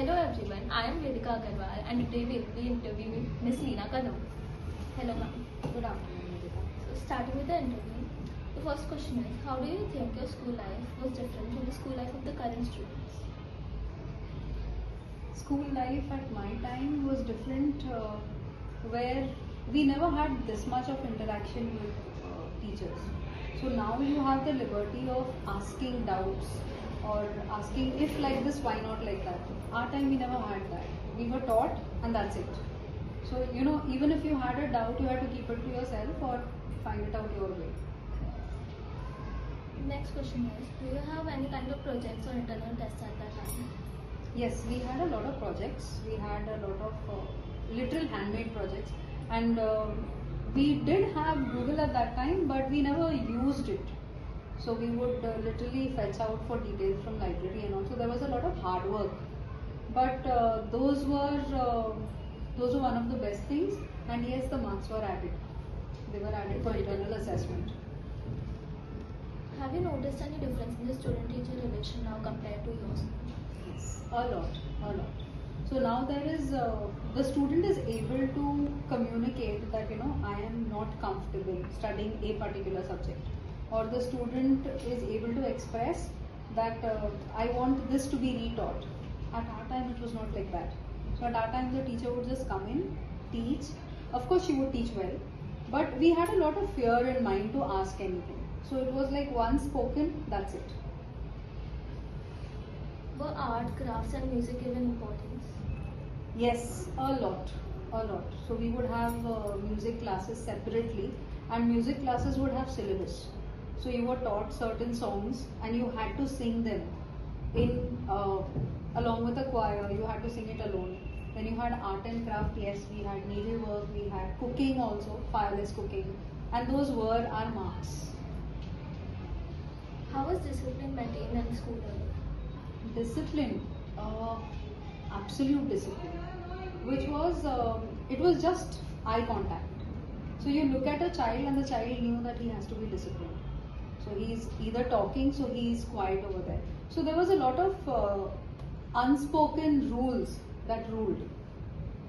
Hello everyone, I am Vedika and today we will be interviewing Miss Leena Kadam. Hello ma'am. Good afternoon, Vedika. So starting with the interview, the first question is, how do you think your school life was different from the school life of the current students? School life at my time was different, where we never had this much of interaction with teachers. So now you have the liberty of asking doubts or asking if like this, why not like that. Our time we never had that. We were taught and that's it. So even if you had a doubt, you had to keep it to yourself or find it out your way. Next question is, do you have any kind of projects or internal tests at that time? Yes, we had a lot of projects. We had a lot of literal handmade projects, and we did have Google at that time, but we never used it. So we would literally fetch out for details from library, and also there was a lot of hard work. But those were one of the best things, and yes, the marks were added. They were added for internal assessment. Have you noticed any difference in the student-teacher relation now compared to yours? Yes, a lot. So now there is the student is able to communicate that I am not comfortable studying a particular subject, or the student is able to express that I want this to be retaught. At our time it was not like that. So at our time the teacher would just come in, teach. Of course she would teach well, but we had a lot of fear in mind to ask anything. So it was like once spoken, that's it. Were art, crafts and music given importance? Yes, a lot. So we would have music classes separately, and music classes would have syllabus. So you were taught certain songs and you had to sing them in along with a choir. You had to sing it alone. Then you had art and craft. Yes, we had needlework. We had cooking also, fireless cooking, and those were our marks. How was discipline maintained in school level? Discipline, absolute discipline, which was it was just eye contact. So you look at a child and the child knew that he has to be disciplined. So he's either talking, so he's quiet over there. So there was a lot of unspoken rules that ruled,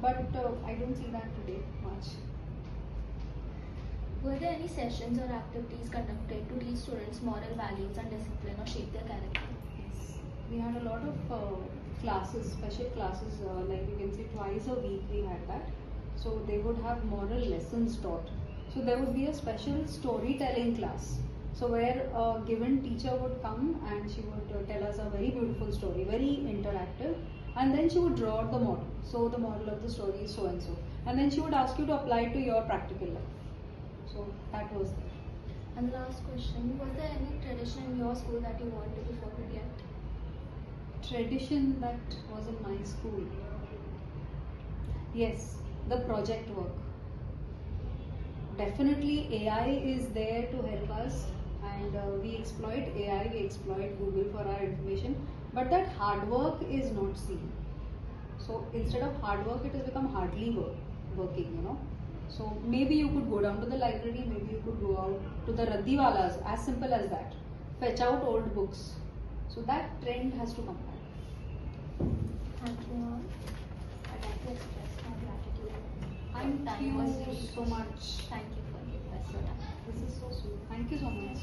but I don't see that today much. Were there any sessions or activities conducted to teach students moral values and discipline or shape their character? Yes, we had a lot of classes, special classes, like you can say twice a week we had that. So they would have moral lessons taught. So there would be a special storytelling class. So where a given teacher would come and she would tell us a very beautiful story, very interactive, and then she would draw out the model. So the model of the story is so and so. And then she would ask you to apply it to your practical life. So that was there. And the last question, was there any tradition in your school that you want to be forget yet? Tradition that was in my school. Yes, the project work. Definitely AI is there to help us, and we exploit AI, we exploit Google for our information, but that hard work is not seen. So instead of hard work, it has become hardly working. So maybe you could go down to the library, maybe you could go out to the Raddiwalas, as simple as that. Fetch out old books. So that trend has to come back. Thank you all. I'd like to express my gratitude. Thank you so much. Thank you for giving us your time. This is so sweet. Thank you so much.